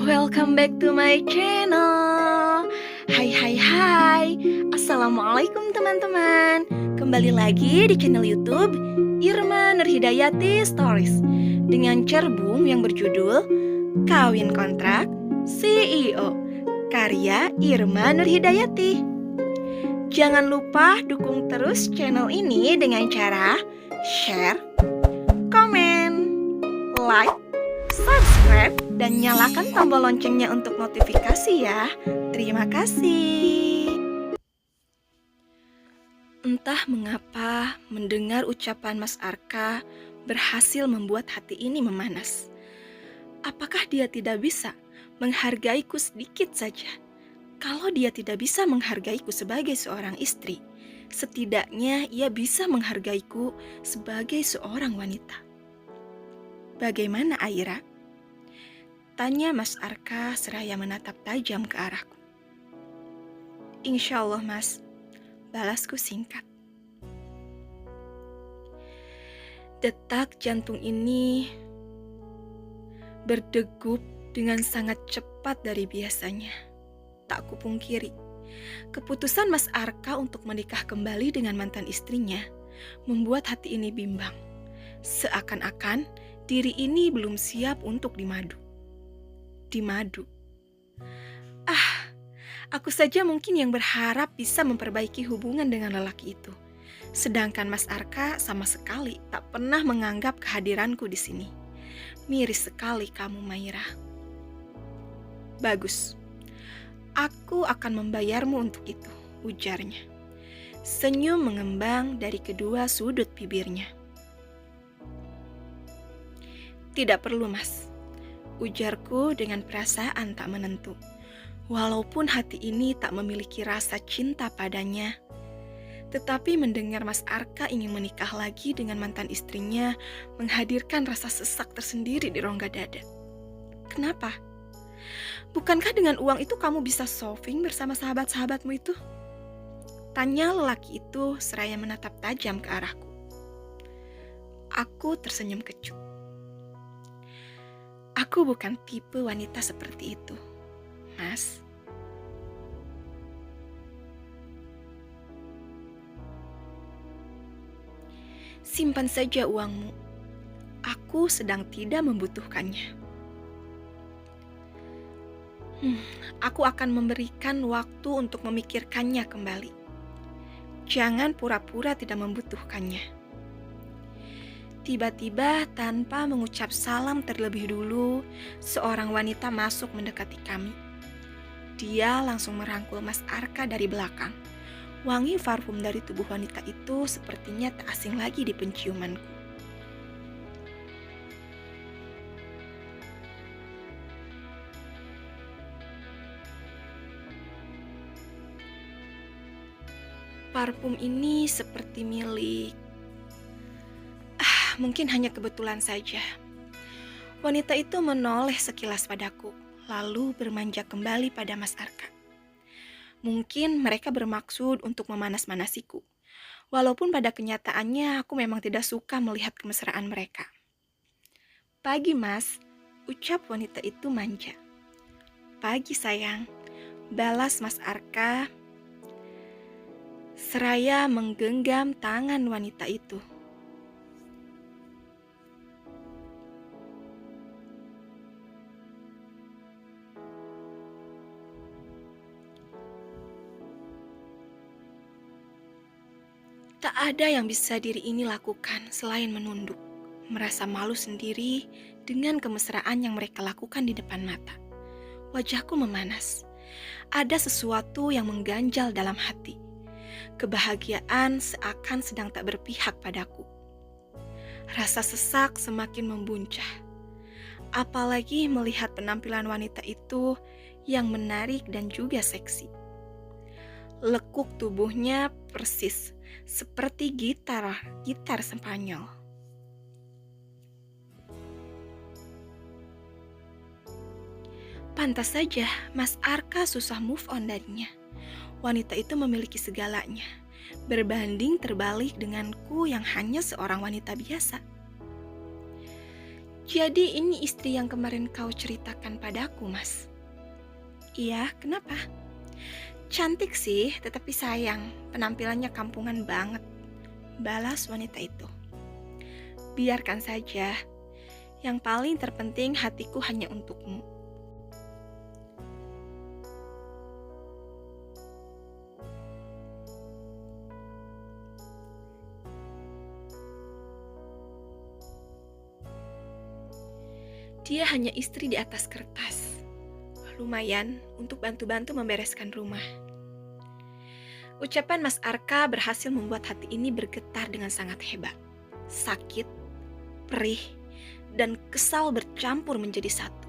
Welcome back to my channel. Hai. Assalamualaikum teman-teman. Kembali lagi di channel YouTube Irma Nurhidayati Stories dengan cerbung yang berjudul Kawin Kontrak CEO karya Irma Nurhidayati. Jangan lupa dukung terus channel ini dengan cara share, komen, like, subscribe, dan nyalakan tombol loncengnya untuk notifikasi ya. Terima kasih. Entah mengapa mendengar ucapan Mas Arka berhasil membuat hati ini memanas. Apakah dia tidak bisa menghargaiku sedikit saja? Kalau dia tidak bisa menghargaiku sebagai seorang istri, setidaknya ia bisa menghargaiku sebagai seorang wanita. Bagaimana Aira? Tanya Mas Arka seraya menatap tajam ke arahku. Insya Allah Mas, balasku singkat. Detak jantung ini berdegup dengan sangat cepat dari biasanya. Tak kupungkiri, keputusan Mas Arka untuk menikah kembali dengan mantan istrinya membuat hati ini bimbang. Seakan-akan diri ini belum siap untuk dimadu. Aku saja mungkin yang berharap bisa memperbaiki hubungan dengan lelaki itu. Sedangkan Mas Arka sama sekali tak pernah menganggap kehadiranku di sini. Miris sekali kamu, Maira. Bagus. Aku akan membayarmu untuk itu, ujarnya. Senyum mengembang dari kedua sudut bibirnya. Tidak perlu, Mas, ujarku dengan perasaan tak menentu. Walaupun hati ini tak memiliki rasa cinta padanya, tetapi mendengar Mas Arka ingin menikah lagi dengan mantan istrinya menghadirkan rasa sesak tersendiri di rongga dada. Kenapa? Bukankah dengan uang itu kamu bisa shopping bersama sahabat-sahabatmu itu? Tanya lelaki itu seraya menatap tajam ke arahku. Aku tersenyum kecut. Aku bukan tipe wanita seperti itu, Mas. Simpan saja uangmu. Aku sedang tidak membutuhkannya. Aku akan memberikan waktu untuk memikirkannya kembali. Jangan pura-pura tidak membutuhkannya. Tiba-tiba tanpa mengucap salam terlebih dulu, seorang wanita masuk mendekati kami. Dia langsung merangkul Mas Arka dari belakang. Wangi parfum dari tubuh wanita itu sepertinya tak asing lagi di penciumanku. Parfum ini seperti milik... mungkin hanya kebetulan saja. Wanita itu menoleh sekilas padaku, lalu bermanjak kembali pada Mas Arka. Mungkin mereka bermaksud untuk memanas-manasiku, walaupun pada kenyataannya aku memang tidak suka melihat kemesraan mereka. Pagi Mas, ucap wanita itu manja. Pagi sayang, balas Mas Arka seraya menggenggam tangan wanita itu. Tak ada yang bisa diri ini lakukan selain menunduk, merasa malu sendiri dengan kemesraan yang mereka lakukan di depan mata. Wajahku memanas. Ada sesuatu yang mengganjal dalam hati. Kebahagiaan seakan sedang tak berpihak padaku. Rasa sesak semakin membuncah. Apalagi melihat penampilan wanita itu yang menarik dan juga seksi. Lekuk tubuhnya persis seperti gitar Spanyol. Pantas saja Mas Arka susah move on darinya. Wanita itu memiliki segalanya, berbanding terbalik denganku yang hanya seorang wanita biasa. Jadi ini istri yang kemarin kau ceritakan padaku, Mas. Iya, kenapa? Cantik sih, tetapi sayang, penampilannya kampungan banget. Balas wanita itu. Biarkan saja. Yang paling terpenting hatiku hanya untukmu. Dia hanya istri di atas kertas. Lumayan untuk bantu-bantu membereskan rumah. Ucapan Mas Arka berhasil membuat hati ini bergetar dengan sangat hebat. Sakit, perih, dan kesal bercampur menjadi satu.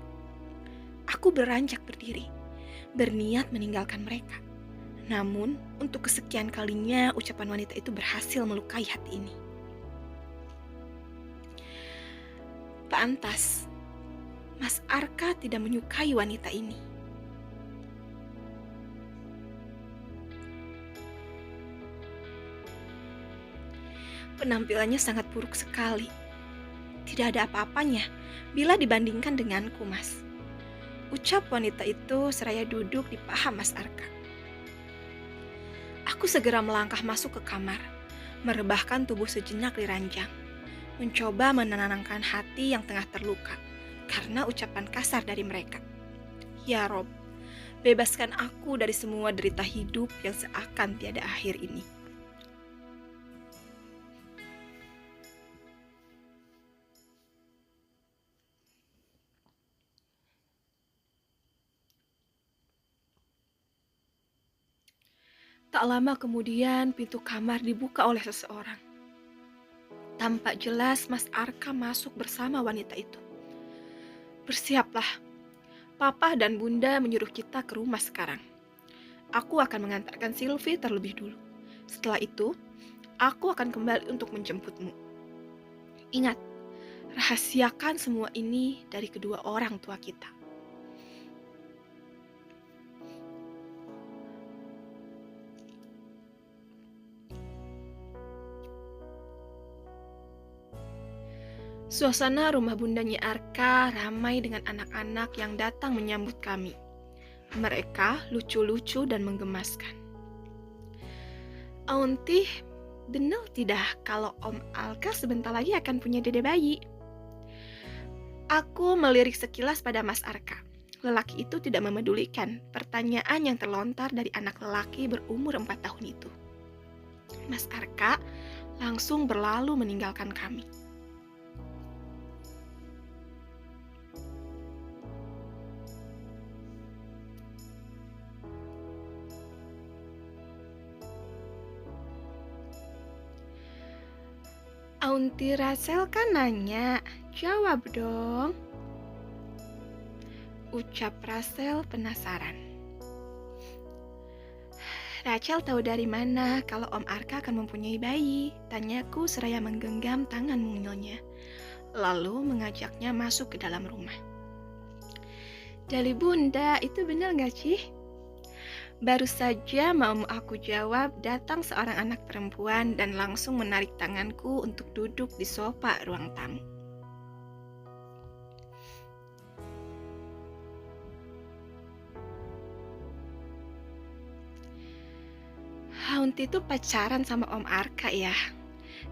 Aku beranjak berdiri, berniat meninggalkan mereka. Namun, untuk kesekian kalinya ucapan wanita itu berhasil melukai hati ini. Pantas, Mas Arka tidak menyukai wanita ini. Penampilannya sangat buruk sekali. Tidak ada apa-apanya bila dibandingkan denganku, Mas. Ucap wanita itu seraya duduk di paha Mas Arka. Aku segera melangkah masuk ke kamar, merebahkan tubuh sejenak di ranjang, mencoba menenangkan hati yang tengah terluka karena ucapan kasar dari mereka. Ya Rob, bebaskan aku dari semua derita hidup yang seakan tiada akhir ini. Tak lama kemudian pintu kamar dibuka oleh seseorang. Tampak jelas Mas Arka masuk bersama wanita itu. Bersiaplah, Papa dan Bunda menyuruh kita ke rumah sekarang. Aku akan mengantarkan Sylvie terlebih dulu. Setelah itu, aku akan kembali untuk menjemputmu. Ingat, rahasiakan semua ini dari kedua orang tua kita. Suasana rumah bundanya Arka ramai dengan anak-anak yang datang menyambut kami. Mereka lucu-lucu dan menggemaskan. Auntie, benar tidak kalau Om Alka sebentar lagi akan punya dede bayi? Aku melirik sekilas pada Mas Arka. Lelaki itu tidak memedulikan pertanyaan yang terlontar dari anak lelaki berumur 4 tahun itu. Mas Arka langsung berlalu meninggalkan kami. Auntie Rachel kan nanya, jawab dong. Ucap Rachel penasaran. Rachel tahu dari mana kalau Om Arka akan mempunyai bayi? Tanyaku seraya menggenggam tangan mungilnya. Lalu mengajaknya masuk ke dalam rumah. Dari Bunda, itu benar gak sih? Baru saja mau aku jawab, datang seorang anak perempuan dan langsung menarik tanganku untuk duduk di sofa ruang tamu. Auntie itu pacaran sama Om Arka ya?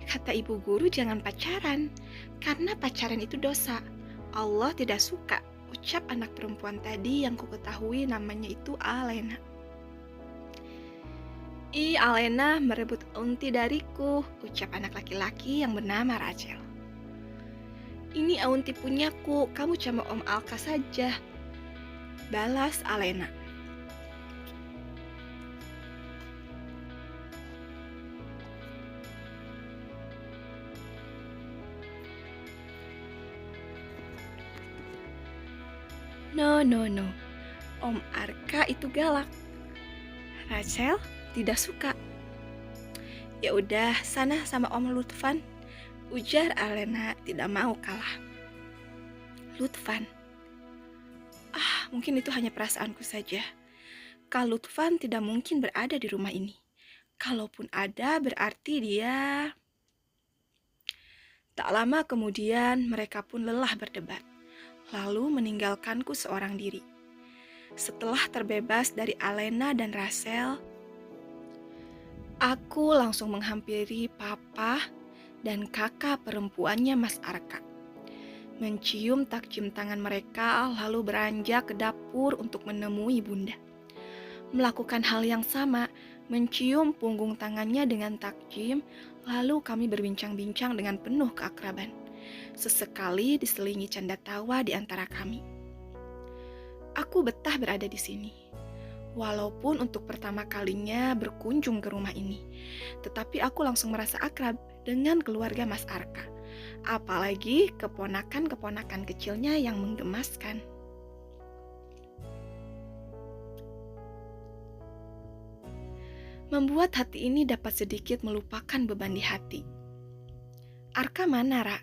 Kata ibu guru jangan pacaran, karena pacaran itu dosa. Allah tidak suka, ucap anak perempuan tadi yang ku ketahui namanya itu Alena. Alena merebut Auntie dariku, ucap anak laki-laki yang bernama Rachel. Ini Auntie punyaku, kamu sama Om Alka saja, balas Alena. No, Om Arka itu galak. Rachel tidak suka. Ya udah, sana sama Om Lutfan, ujar Alena tidak mau kalah. Lutfan? Mungkin itu hanya perasaanku saja. Kak Lutfan tidak mungkin berada di rumah ini. Kalaupun ada, berarti dia... Tak lama kemudian mereka pun lelah berdebat, lalu meninggalkanku seorang diri. Setelah terbebas dari Alena dan Rachel, aku langsung menghampiri papa dan kakak perempuannya Mas Arka. Mencium takjim tangan mereka lalu beranjak ke dapur untuk menemui bunda. Melakukan hal yang sama, mencium punggung tangannya dengan takjim, lalu kami berbincang-bincang dengan penuh keakraban. Sesekali diselingi canda tawa di antara kami. Aku betah berada di sini. Walaupun untuk pertama kalinya berkunjung ke rumah ini, tetapi aku langsung merasa akrab dengan keluarga Mas Arka. Apalagi keponakan-keponakan kecilnya yang menggemaskan. Membuat hati ini dapat sedikit melupakan beban di hati. Arka mana, Ra?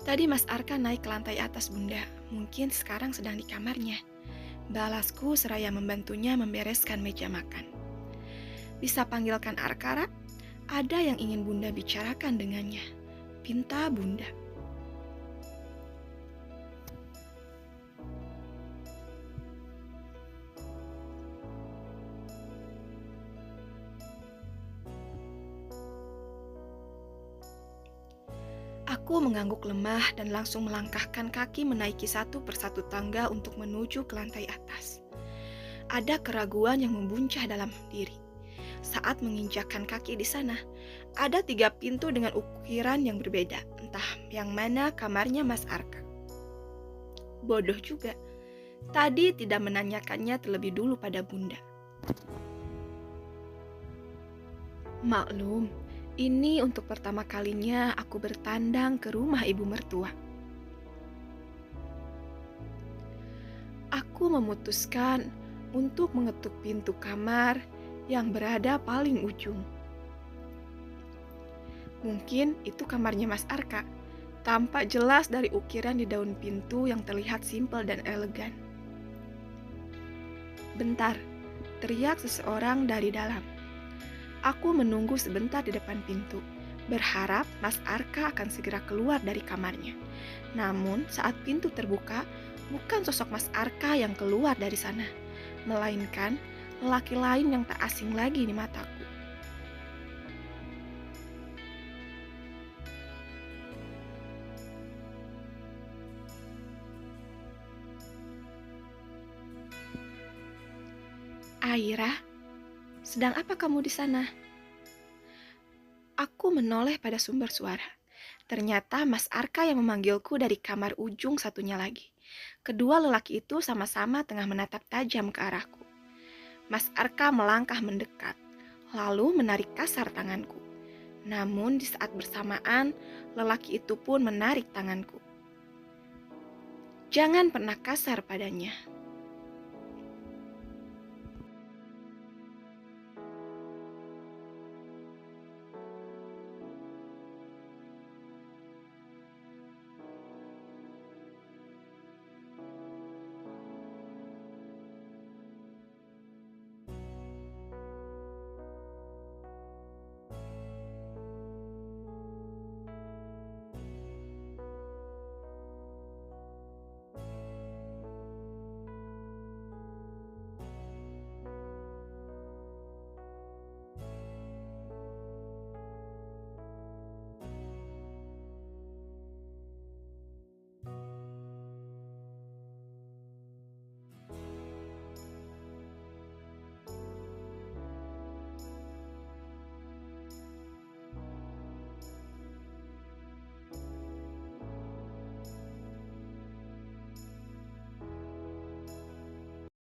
Tadi Mas Arka naik ke lantai atas, Bunda. Mungkin sekarang sedang di kamarnya. Balasku seraya membantunya membereskan meja makan. Bisa panggilkan Arka, Ra? Ada yang ingin Bunda bicarakan dengannya. Pinta Bunda. Aku mengangguk lemah dan langsung melangkahkan kaki menaiki satu persatu tangga untuk menuju ke lantai atas. Ada keraguan yang membuncah dalam diri. Saat menginjakkan kaki di sana, ada 3 pintu dengan ukiran yang berbeda, entah yang mana kamarnya Mas Arka. Bodoh juga, tadi tidak menanyakannya terlebih dulu pada Bunda. Maklum, ini untuk pertama kalinya aku bertandang ke rumah ibu mertua. Aku memutuskan untuk mengetuk pintu kamar yang berada paling ujung. Mungkin itu kamarnya Mas Arka. Tampak jelas dari ukiran di daun pintu yang terlihat simpel dan elegan. Bentar, teriak seseorang dari dalam. Aku menunggu sebentar di depan pintu, berharap Mas Arka akan segera keluar dari kamarnya. Namun saat pintu terbuka, bukan sosok Mas Arka yang keluar dari sana, melainkan lelaki lain yang tak asing lagi di mataku. Aira, sedang apa kamu di sana? Aku menoleh pada sumber suara. Ternyata Mas Arka yang memanggilku dari kamar ujung satunya lagi. Kedua lelaki itu sama-sama tengah menatap tajam ke arahku. Mas Arka melangkah mendekat, lalu menarik kasar tanganku. Namun di saat bersamaan, lelaki itu pun menarik tanganku. Jangan pernah kasar padanya.